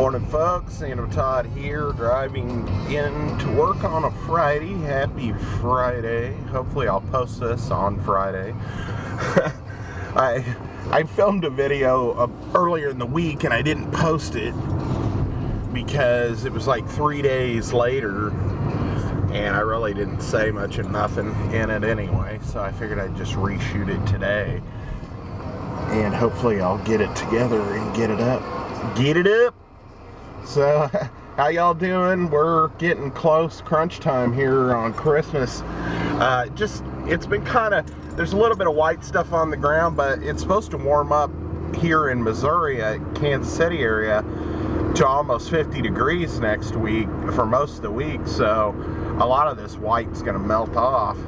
Morning folks, Sandamtod here, driving in to work on a Friday. Happy Friday. Hopefully I'll post this on Friday. I filmed a video earlier in the week and I didn't post it because it was like 3 days later and I really didn't say much of nothing in it anyway, so I figured I'd just reshoot it today and hopefully I'll get it together and get it up. So, how y'all doing? We're getting close, crunch time here on Christmas. It's been kind of, there's a little bit of white stuff on the ground, but it's supposed to warm up here in Missouri, Kansas City area, to almost 50 degrees next week for most of the week. So, a lot of this white's going to melt off.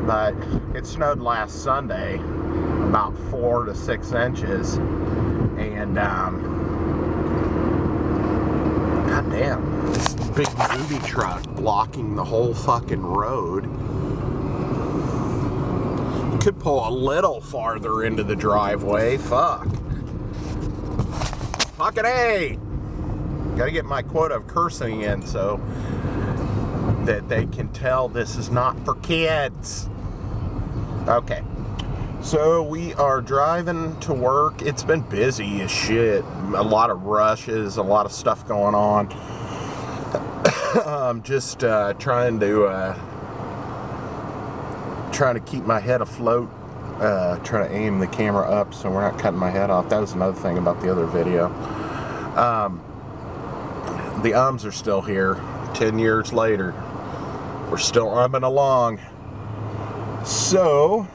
But it snowed last Sunday, about 4 to 6 inches. And, goddamn, this big movie truck blocking the whole fucking road. Could pull a little farther into the driveway. Fucking A! Gotta get my quota of cursing in so that they can tell this is not for kids. Okay. So we are driving to work. It's been busy as shit. A lot of rushes, a lot of stuff going on. Just trying to keep my head afloat. Trying to aim the camera up so we're not cutting my head off. That was another thing about the other video. The ums are still here. 10 years later, we're still umming along. So,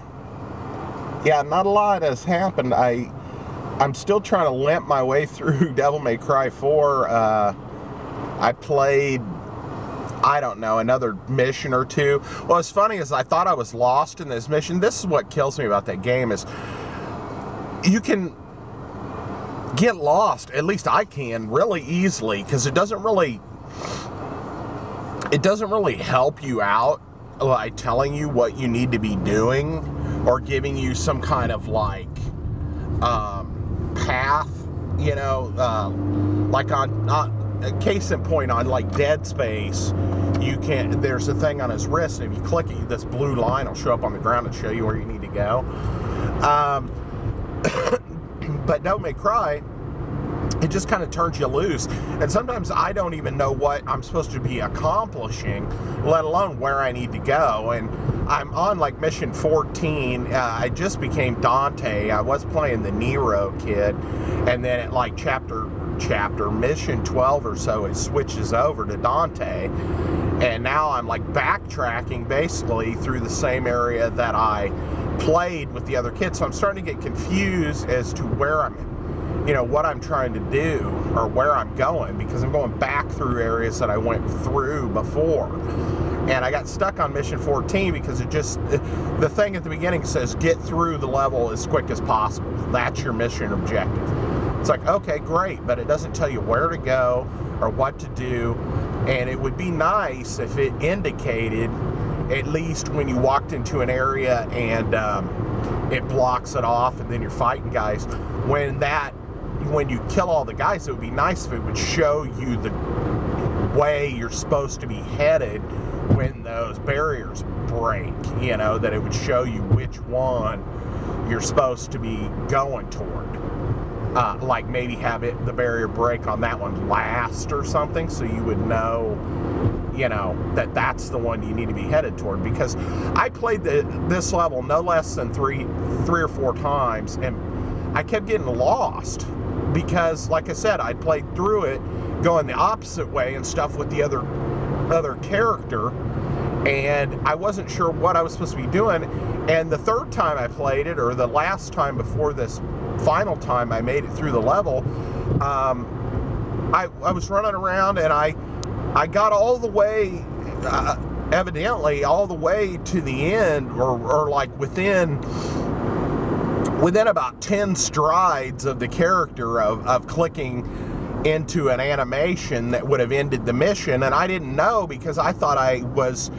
yeah, not a lot has happened. I'm still trying to limp my way through Devil May Cry 4. I played, I don't know, another mission or two. Well, what's funny is I thought I was lost in this mission. This is what kills me about that game is you can get lost, at least I can, really easily, because it doesn't really help you out by telling you what you need to be doing or giving you some kind of like path, you know, like on a case in point on like Dead Space, you can, there's a thing on his wrist and if you click it, this blue line will show up on the ground and show you where you need to go. But Devil May Cry, it just kind of turns you loose, and sometimes I don't even know what I'm supposed to be accomplishing, let alone where I need to go. And I'm on like mission 14. I just became Dante. I was playing the Nero kid, and then at like chapter mission 12 or so, it switches over to Dante, and now I'm like backtracking basically through the same area that I played with the other kids. So I'm starting to get confused as to where what I'm trying to do or where I'm going, because I'm going back through areas that I went through before. And I got stuck on mission 14 because the thing at the beginning says get through the level as quick as possible. That's your mission objective. It's like, okay, great, but it doesn't tell you where to go or what to do. And it would be nice if it indicated, at least when you walked into an area and it blocks it off and then you're fighting guys, when you kill all the guys, it would be nice if it would show you the way you're supposed to be headed when those barriers break, that it would show you which one you're supposed to be going toward. Like maybe have the barrier break on that one last or something, so you would know, that that's the one you need to be headed toward. Because I played this level no less than three or four times, and I kept getting lost because, like I said, I played through it going the opposite way and stuff with the other character, and I wasn't sure what I was supposed to be doing. And the third time I played it, or the last time before this final time I made it through the level, I was running around and I got all the way, evidently all the way to the end, or like within about 10 strides of the character of clicking into an animation that would have ended the mission, and I didn't know because I thought I was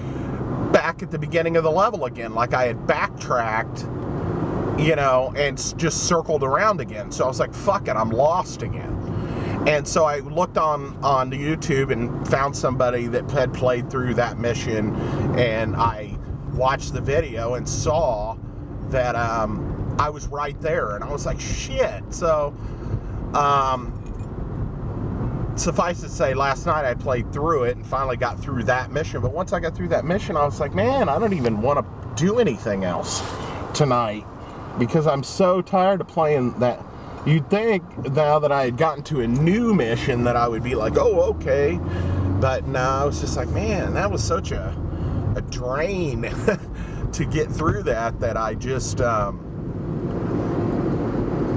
back at the beginning of the level again, like I had backtracked, and just circled around again. So I was like, fuck it, I'm lost again. And so I looked on the YouTube and found somebody that had played through that mission, and I watched the video and saw that I was right there, and I was like, shit. So suffice to say, last night I played through it and finally got through that mission. But once I got through that mission, I was like, man, I don't even want to do anything else tonight because I'm so tired of playing that. You'd think now that I had gotten to a new mission that I would be like, oh, okay. But no, I was just like, man, that was such a drain to get through that I just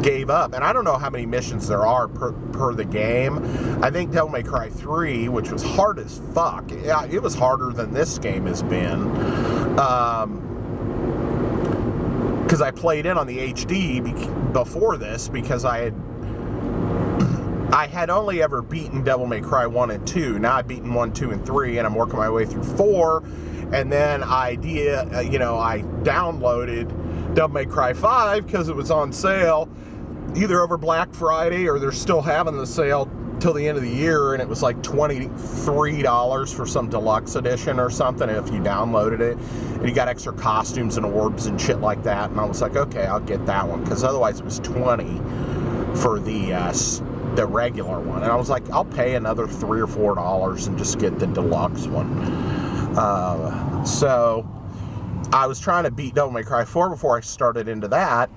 gave up. And I don't know how many missions there are per the game. I think Devil May Cry 3, which was hard as fuck. Yeah, it was harder than this game has been. Because I played in on the HD before this, because I had only ever beaten Devil May Cry 1 and 2. Now I've beaten 1, 2, and 3, and I'm working my way through 4. And then I downloaded Devil May Cry 5 because it was on sale, either over Black Friday or they're still having the sale till the end of the year, and it was like $23 for some deluxe edition or something if you downloaded it, and you got extra costumes and orbs and shit like that. And I was like, okay, I'll get that one, because otherwise it was $20 for the regular one. And I was like, I'll pay another $3 or $4 and just get the deluxe one. So I was trying to beat Devil May Cry 4 before I started into that.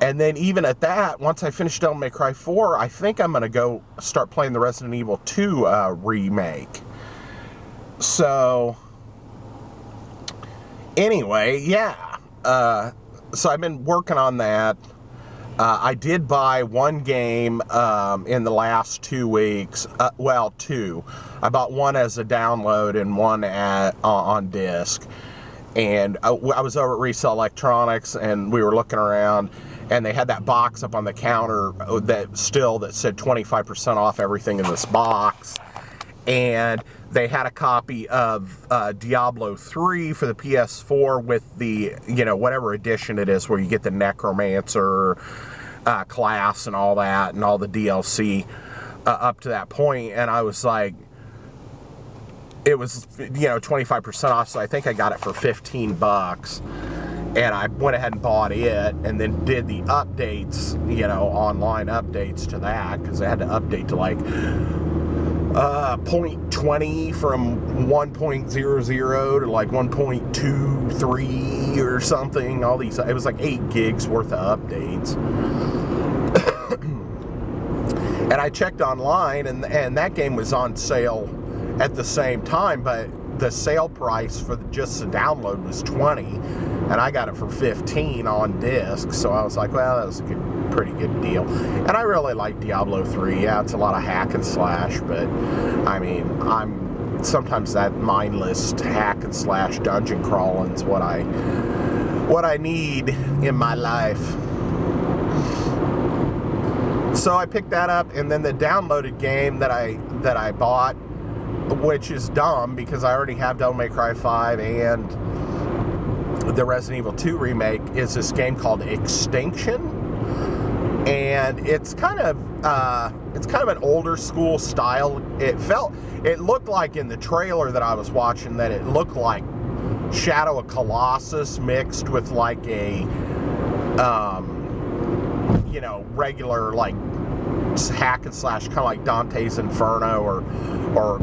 And then even at that, once I finish Devil May Cry 4, I think I'm going to go start playing the Resident Evil 2 remake. So, anyway, yeah. So I've been working on that. I did buy one game in the last 2 weeks. Well, two. I bought one as a download and one on disc. And I was over at Resell Electronics, and we were looking around, and they had that box up on the counter that said 25% off everything in this box. And they had a copy of Diablo 3 for the PS4 with the, whatever edition it is, where you get the Necromancer class and all that, and all the DLC up to that point. And I was like, it was, 25% off, so I think I got it for $15. And I went ahead and bought it, and then did the updates, online updates to that, because I had to update to like 0.20 from 1.00 to like 1.23 or something. All these, it was like 8 gigs worth of updates. And I checked online, and that game was on sale at the same time, but the sale price for just the download was $20, and I got it for $15 on disc. So I was like, well, that was a pretty good deal. And I really like Diablo 3. Yeah, it's a lot of hack and slash, but I mean, sometimes that mindless hack and slash dungeon crawling is what I need in my life. So I picked that up, and then the downloaded game that I bought, which is dumb because I already have Devil May Cry 5 and the Resident Evil 2 remake, is this game called Extinction. And it's kind of an older school style. It looked like in the trailer that I was watching that it looked like Shadow of Colossus mixed with like a regular like hack and slash, kind of like Dante's Inferno or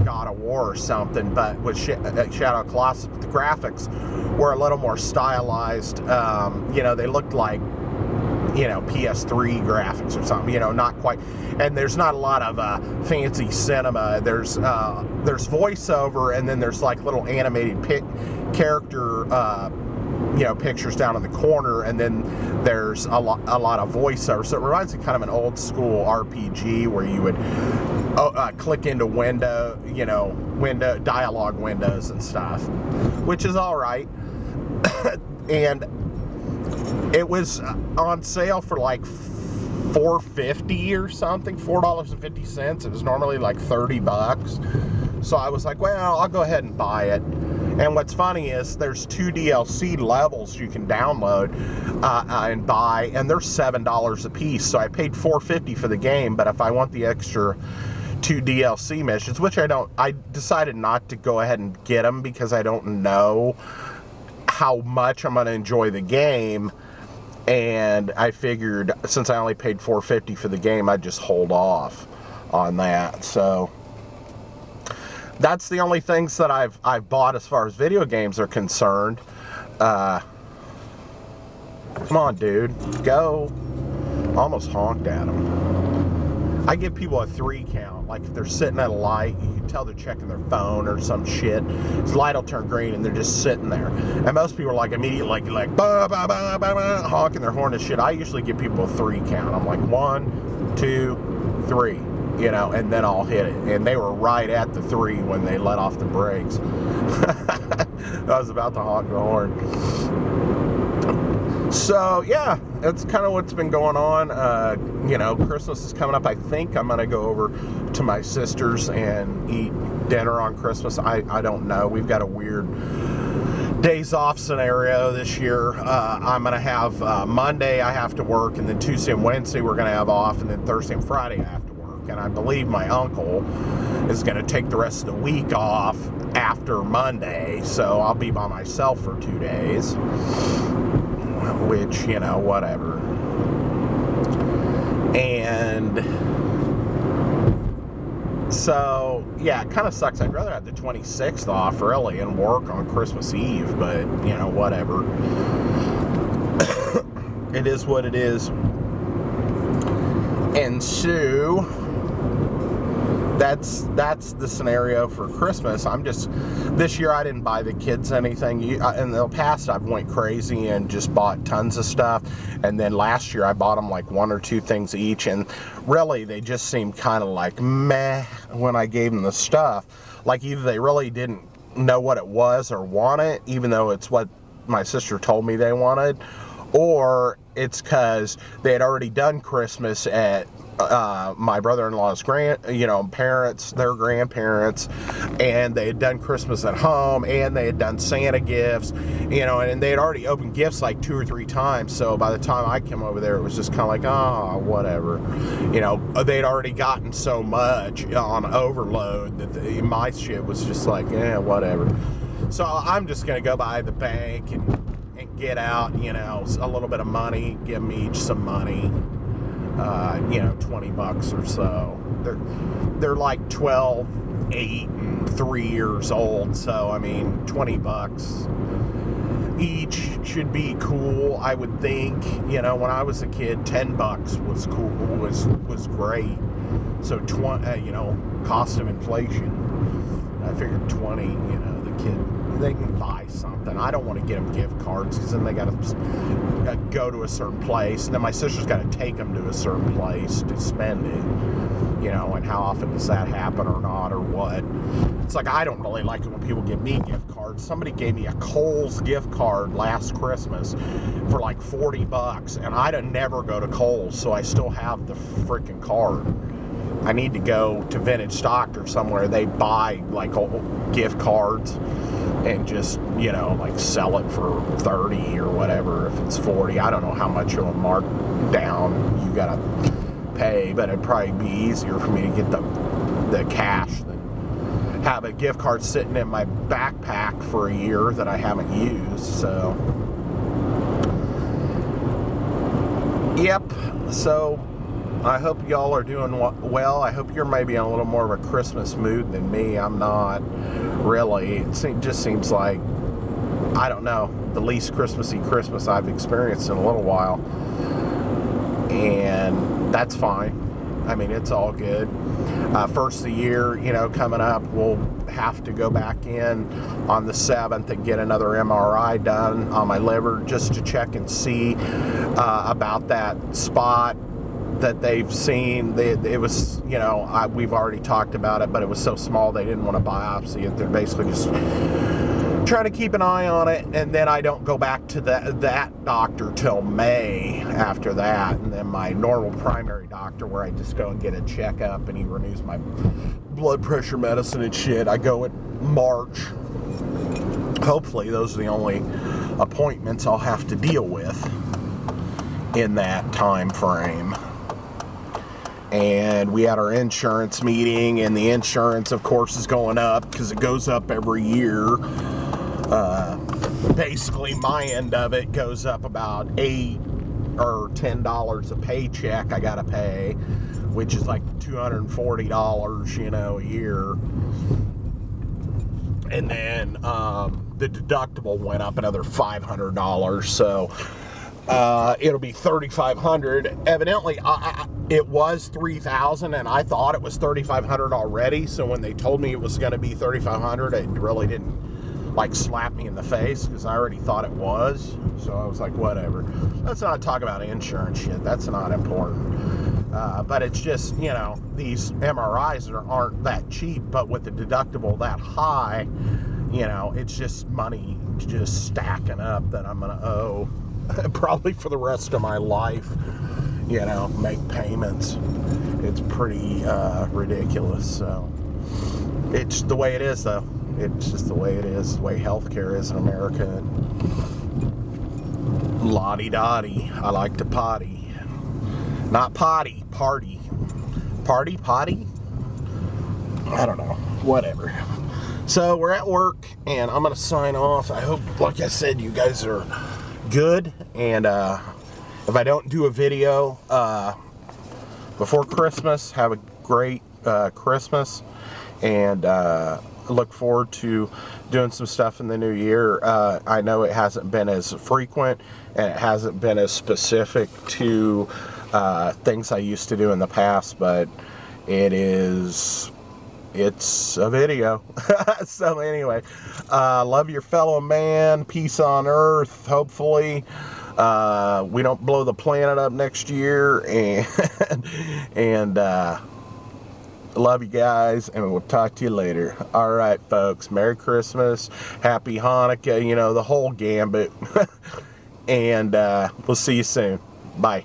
God of War or something, but with Shadow of Colossus. But the graphics were a little more stylized. They looked like PS3 graphics or something, not quite. And there's not a lot of fancy cinema. There's voiceover, and then there's like little animated character pictures down in the corner, and then there's a lot of voiceover. So it reminds me kind of an old school RPG where you would click into window dialogue windows and stuff, which is all right. And it was on sale for like $4.50 or something, $4.50. It was normally like $30. So I was like, well, I'll go ahead and buy it. And what's funny is there's 2 DLC levels you can download and buy, and they're $7 a piece. So I paid $4.50 for the game, but if I want the extra 2 DLC missions, which I decided not to go ahead and get them because I don't know how much I'm going to enjoy the game. And I figured since I only paid $4.50 for the game, I'd just hold off on that. So that's the only things that I've bought as far as video games are concerned. Come on, dude, go. Almost honked at them. I give people a 3 count. Like if they're sitting at a light, you can tell they're checking their phone or some shit. The light will turn green and they're just sitting there. And most people are like immediately like bah, bah, bah, bah, bah, honking their horn and shit. I usually give people a 3 count. I'm like 1, 2, 3, you know, and then I'll hit it. And they were right at the 3 when they let off the brakes. I was about to honk the horn. So yeah, that's kind of what's been going on. You know, Christmas is coming up. I think I'm gonna go over to my sister's and eat dinner on Christmas. I don't know. We've got a weird days off scenario this year. I'm gonna have Monday I have to work, and then Tuesday and Wednesday we're gonna have off, and then Thursday and Friday I have to work. And I believe my uncle is gonna take the rest of the week off after Monday, so I'll be by myself for 2 days. Which, you know, whatever. And so, yeah, it kind of sucks. I'd rather have the 26th off, really, and work on Christmas Eve, but, you know, whatever. It is what it is. And so that's the scenario for Christmas. This year I didn't buy the kids anything. In the past I've went crazy and just bought tons of stuff, and then last year I bought them like 1 or 2 things each, and really they just seemed kind of like meh when I gave them the stuff. Like either they really didn't know what it was or want it, even though it's what my sister told me they wanted, or it's because they had already done Christmas at my brother-in-law's parents, their grandparents, and they had done Christmas at home, and they had done Santa gifts, you know, and they had already opened gifts like 2 or 3 times. So by the time I came over there, it was just kind of like, whatever, you know. They'd already gotten so much on overload that my shit was just like, whatever. So I'm just gonna go by the bank and get out, you know, a little bit of money, give them each some money, you know, $20 or so. They're like 12, 8, and 3 years old, so I mean, $20 each should be cool, I would think. You know, when I was a kid, $10 was cool, was great. So you know, cost of inflation. I figured 20, you know, the kid, they can buy something. I don't want to get them gift cards because then they got to go to a certain place. And then my sister's got to take them to a certain place to spend it. You know, and how often does that happen or not or what? It's like, I don't really like it when people give me gift cards. Somebody gave me a Kohl's gift card last Christmas for like $40, and I'd never go to Kohl's, so I still have the freaking card. I need to go to Vintage Stock or somewhere. They buy like gift cards and just, you know, like sell it for 30 or whatever. If it's 40, I don't know how much of a mark down you gotta pay, but it'd probably be easier for me to get the cash than have a gift card sitting in my backpack for a year that I haven't used. So yep. So I hope y'all are doing well. I hope you're maybe in a little more of a Christmas mood than me. I'm not really. It just seems like, I don't know, the least Christmassy Christmas I've experienced in a little while. And that's fine. I mean, it's all good. First of the year, you know, coming up, we'll have to go back in on the 7th and get another MRI done on my liver just to check and see about that spot that they've seen. It was, you know, we've already talked about it, but it was so small they didn't want to biopsy it. They're basically just trying to keep an eye on it, and then I don't go back to that doctor till May after that, and then my normal primary doctor where I just go and get a checkup and he renews my blood pressure medicine and shit. I go in March. hopefully those are the only appointments I'll have to deal with in that time frame. And we had our insurance meeting, and the insurance, of course, is going up because it goes up every year. Basically, my end of it goes up about $8 or $10 a paycheck I gotta pay, which is like $240, a year. And then the deductible went up another $500, so it'll be $3,500. Evidently, it was $3,000, and I thought it was $3,500 already. So when they told me it was going to be $3,500, it really didn't like slap me in the face because I already thought it was. So I was like, whatever. Let's not talk about insurance shit. That's not important. But it's just, these MRIs aren't that cheap. But with the deductible that high, it's just money just stacking up that I'm going to owe probably for the rest of my life. Make payments. It's pretty ridiculous. So it's the way it is, though. It's just the way it is, the way healthcare is in America. Lottie-dottie. I like to potty. Not potty, party. Party, potty? I don't know. Whatever. So we're at work, and I'm going to sign off. I hope, like I said, you guys are good. And if I don't do a video before Christmas, have a great Christmas. And look forward to doing some stuff in the new year. I know it hasn't been as frequent, and it hasn't been as specific to things I used to do in the past, but it's a video. So anyway, love your fellow man, peace on earth. Hopefully we don't blow the planet up next year, and love you guys, and we'll talk to you later. All right, folks. Merry Christmas. Happy Hanukkah. The whole gambit. And we'll see you soon. Bye.